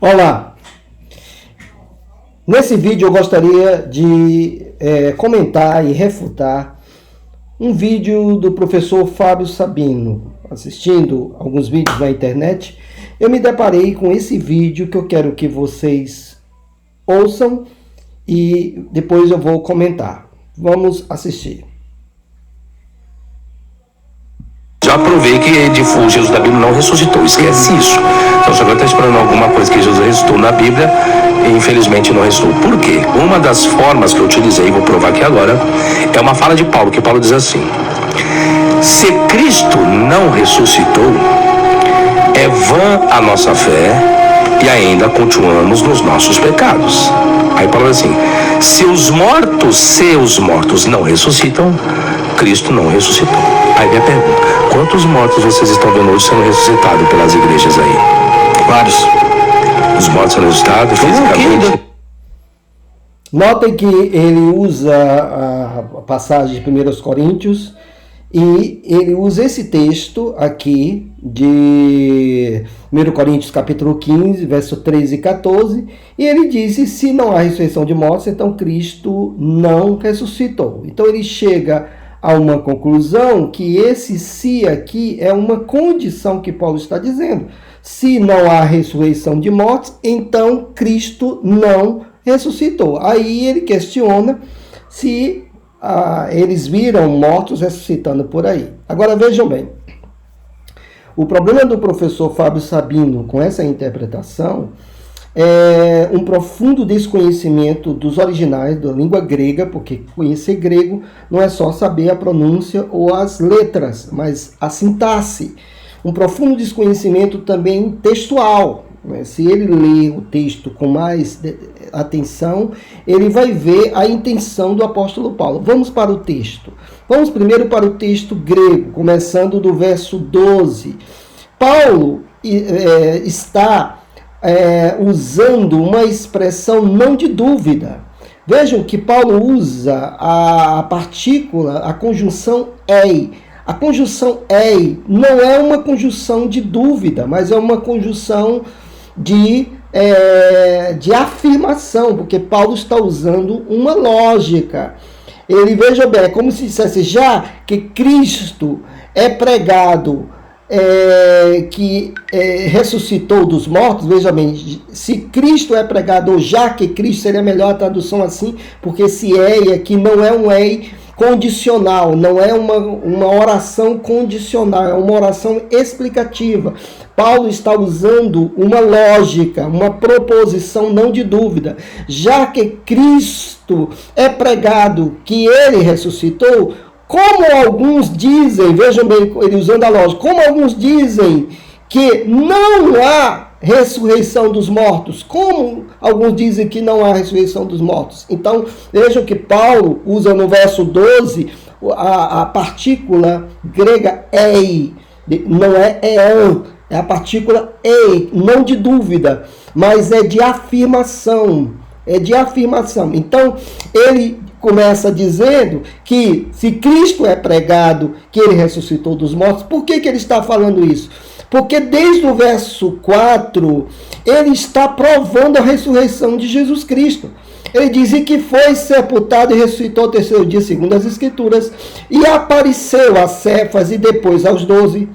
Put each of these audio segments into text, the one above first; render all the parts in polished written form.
Olá! Nesse vídeo eu gostaria de comentar e refutar um vídeo do professor Fábio Sabino. Assistindo alguns vídeos na internet, eu me deparei com esse vídeo que eu quero que vocês ouçam e depois eu vou comentar. Vamos assistir. Já provei que Jesus da Bíblia não ressuscitou, esquece isso. Então você vai estar esperando alguma coisa que Jesus ressuscitou na Bíblia e infelizmente não ressuscitou. Por quê? Uma das formas que eu utilizei, vou provar aqui agora, é uma fala de Paulo, que Paulo diz assim: se Cristo não ressuscitou, é vã a nossa fé e ainda continuamos nos nossos pecados. Aí Paulo diz assim: se os mortos não ressuscitam, Cristo não ressuscitou. Aí vem a pergunta: quantos mortos vocês estão vendo hoje sendo ressuscitados pelas igrejas aí? Vários. Os mortos sendo ressuscitados fisicamente. Notem que ele usa a passagem de 1 Coríntios e ele usa esse texto aqui de 1 Coríntios capítulo 15, verso 13 e 14, e ele diz: se não há ressurreição de mortos, então Cristo não ressuscitou. Então ele chega a uma conclusão que esse se aqui é uma condição que Paulo está dizendo. Se não há ressurreição de mortos, então Cristo não ressuscitou. Aí ele questiona se eles viram mortos ressuscitando por aí. Agora vejam bem, o problema do professor Fábio Sabino com essa interpretação é um profundo desconhecimento dos originais da língua grega, porque conhecer grego não é só saber a pronúncia ou as letras, mas a sintaxe. Um profundo desconhecimento também textual. Se ele ler o texto com mais atenção, ele vai ver a intenção do apóstolo Paulo. Vamos para o texto. Vamos primeiro para o texto grego, começando do verso 12. Paulo está usando uma expressão não de dúvida. Vejam que Paulo usa a partícula, a conjunção ei. A conjunção ei não é uma conjunção de dúvida, mas é uma conjunção de afirmação, porque Paulo está usando uma lógica. Ele, veja bem, é como se dissesse: já que Cristo é pregado, que ressuscitou dos mortos, veja bem, se Cristo é pregado, ou já que Cristo, seria melhor a tradução assim, porque esse ei aqui não é um ei condicional, não é uma oração condicional, é uma oração explicativa. Paulo está usando uma lógica, uma proposição não de dúvida. Já que Cristo é pregado, que ele ressuscitou, como alguns dizem, vejam bem, ele usando a lógica, como alguns dizem que não há ressurreição dos mortos, como alguns dizem que não há ressurreição dos mortos. Então, vejam que Paulo usa no verso 12 a partícula grega ei, não é ean, é a partícula ei, não de dúvida, mas é de afirmação, Então, ele começa dizendo que se Cristo é pregado, que ele ressuscitou dos mortos. Por que ele está falando isso? Porque desde o verso 4, ele está provando a ressurreição de Jesus Cristo. Ele diz que foi sepultado e ressuscitou ao terceiro dia, segundo as Escrituras, e apareceu a Cefas e depois aos 12.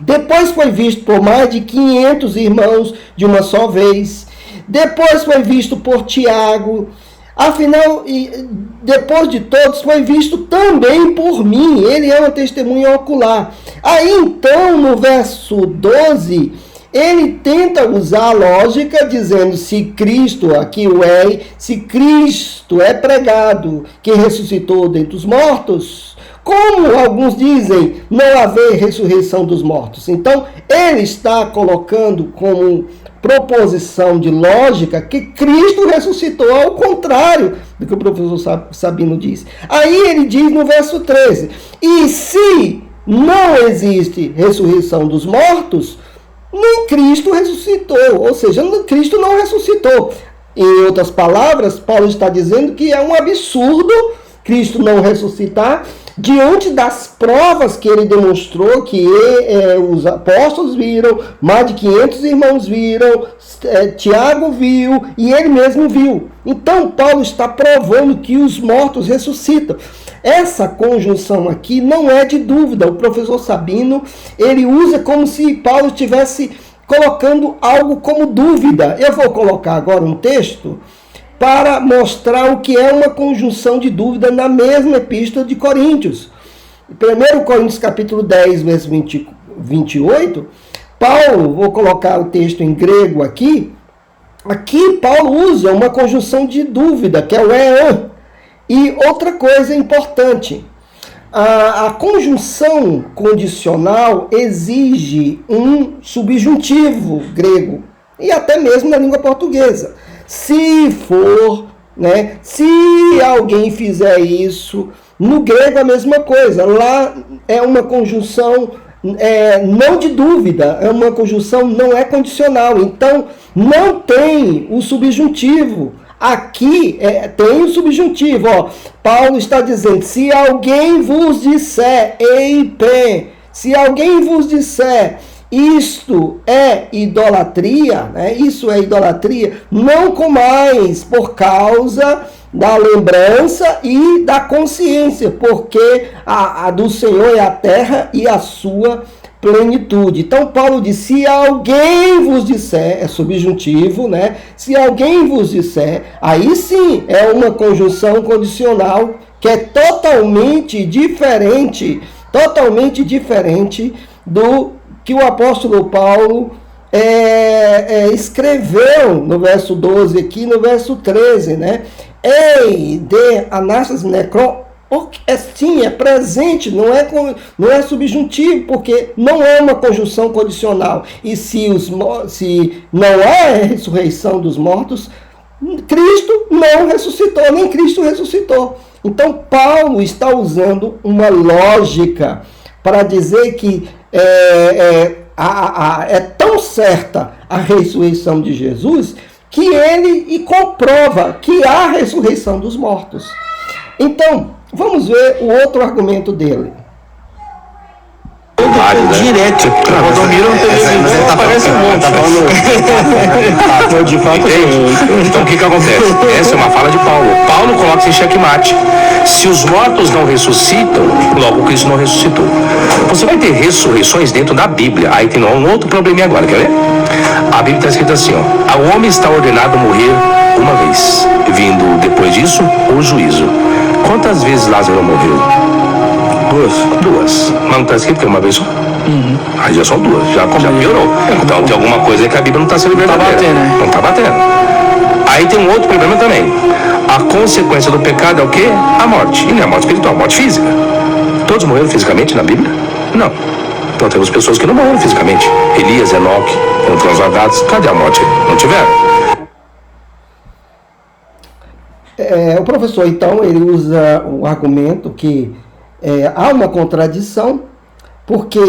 Depois foi visto por mais de 500 irmãos de uma só vez. Depois foi visto por Tiago. Afinal, depois de todos, foi visto também por mim. Ele é uma testemunha ocular. Aí então, no verso 12, ele tenta usar a lógica dizendo: se Cristo, aqui o ei, se Cristo é pregado, que ressuscitou dentre os mortos, como alguns dizem, não haver ressurreição dos mortos. Então, ele está colocando como proposição de lógica que Cristo ressuscitou, ao contrário do que o professor Sabino diz. Aí ele diz no verso 13: e se não existe ressurreição dos mortos, nem Cristo ressuscitou, ou seja, Cristo não ressuscitou. Em outras palavras, Paulo está dizendo que é um absurdo Cristo não ressuscitar, diante das provas que ele demonstrou, que os apóstolos viram, mais de 500 irmãos viram, Tiago viu e ele mesmo viu. Então Paulo está provando que os mortos ressuscitam. Essa conjunção aqui não é de dúvida. O professor Sabino, ele usa como se Paulo estivesse colocando algo como dúvida. Eu vou colocar agora um texto para mostrar o que é uma conjunção de dúvida na mesma epístola de Coríntios. 1 Coríntios capítulo 10, verso 28, Paulo, vou colocar o texto em grego aqui, Paulo usa uma conjunção de dúvida, que é o ean. E outra coisa importante, a conjunção condicional exige um subjuntivo grego, e até mesmo na língua portuguesa. Se for, né, se alguém fizer isso, no grego a mesma coisa, lá é uma conjunção não de dúvida, é uma conjunção não é condicional, então não tem o subjuntivo. Aqui tem o subjuntivo, ó. Paulo está dizendo, se alguém vos disser, se alguém vos disser, isto é idolatria, né? Isso é idolatria, não comais por causa da lembrança e da consciência, porque a do Senhor é a terra e a sua plenitude. Então Paulo diz, se alguém vos disser, é subjuntivo, né? Se alguém vos disser, aí sim é uma conjunção condicional que é totalmente diferente do que o apóstolo Paulo escreveu no verso 12 aqui, no verso 13, né? Ei, de anastas necron, sim, é presente, não é subjuntivo, porque não é uma conjunção condicional. E se não é a ressurreição dos mortos, Cristo não ressuscitou, nem Cristo ressuscitou. Então, Paulo está usando uma lógica para dizer que é tão certa a ressurreição de Jesus que ele comprova que há ressurreição dos mortos. Então, vamos ver o outro argumento dele. Direto. O Rodomiro não teve visão, aparece um monte. Então o que acontece? Essa é uma fala de Paulo. Paulo coloca isso em xeque-mate. Se os mortos não ressuscitam, logo Cristo não ressuscitou. Você vai ter ressurreições dentro da Bíblia. Aí tem um outro probleminha agora, quer ver? A Bíblia está escrita assim, ó. O homem está ordenado a morrer uma vez, vindo depois disso o juízo. Quantas vezes Lázaro morreu? Duas. Mas não está escrito que é uma vez só? Aí já são duas, já piorou. Então tem alguma coisa aí que a Bíblia não está sendo verdadeira. Não está batendo. Aí tem um outro problema também. A consequência do pecado é o quê? A morte. E não é a morte espiritual, a morte física. Todos morreram fisicamente na Bíblia? Não. Então temos pessoas que não morreram fisicamente. Elias, Enoque, foram transladados. Cadê a morte? Não tiveram. O professor, então, ele usa o argumento que há uma contradição, porque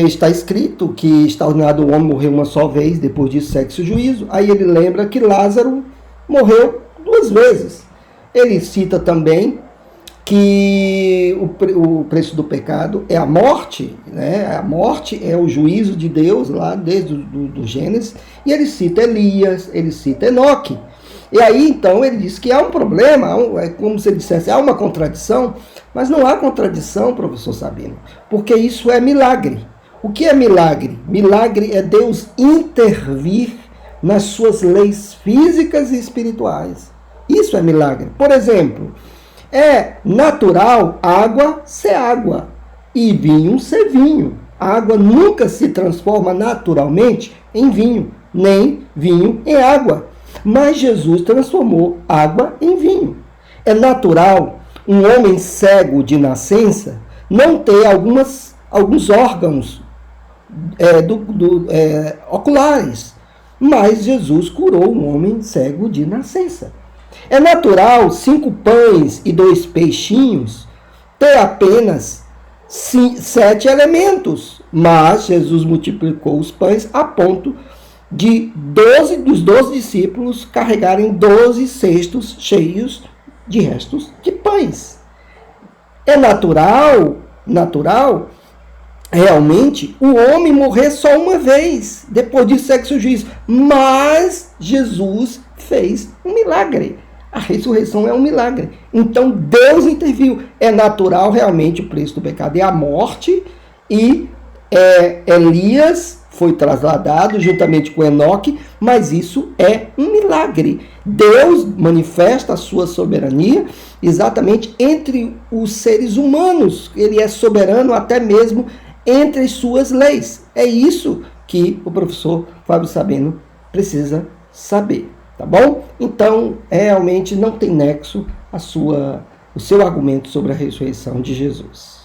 está escrito que está ordenado o homem morrer uma só vez, depois disso segue-se o juízo. Aí ele lembra que Lázaro morreu 2 vezes. Ele cita também que o preço do pecado é a morte, né? A morte é o juízo de Deus lá desde do Gênesis, e ele cita Elias, ele cita Enoque. E aí, então, ele diz que há um problema, é como se ele dissesse, há uma contradição, mas não há contradição, professor Sabino, porque isso é milagre. O que é milagre? Milagre é Deus intervir nas suas leis físicas e espirituais. Isso é milagre. Por exemplo, é natural água ser água e vinho ser vinho. A água nunca se transforma naturalmente em vinho, nem vinho em água. Mas Jesus transformou água em vinho. É natural um homem cego de nascença não ter alguns órgãos oculares, mas Jesus curou um homem cego de nascença. É natural 5 pães e 2 peixinhos ter apenas 7 elementos, mas Jesus multiplicou os pães a ponto de dos 12 discípulos carregarem 12 cestos cheios de restos de pães. É natural, realmente, o homem morrer só uma vez. Depois disso segue o juízo. Mas Jesus fez um milagre. A ressurreição é um milagre. Então Deus interviu. É natural realmente o preço do pecado é a morte. E Elias foi trasladado juntamente com Enoque. Mas isso é um milagre. Deus manifesta a sua soberania exatamente entre os seres humanos. Ele é soberano até mesmo entre as suas leis. É isso que o professor Fábio Sabino precisa saber. Tá bom? Então, realmente não tem nexo o seu argumento sobre a ressurreição de Jesus.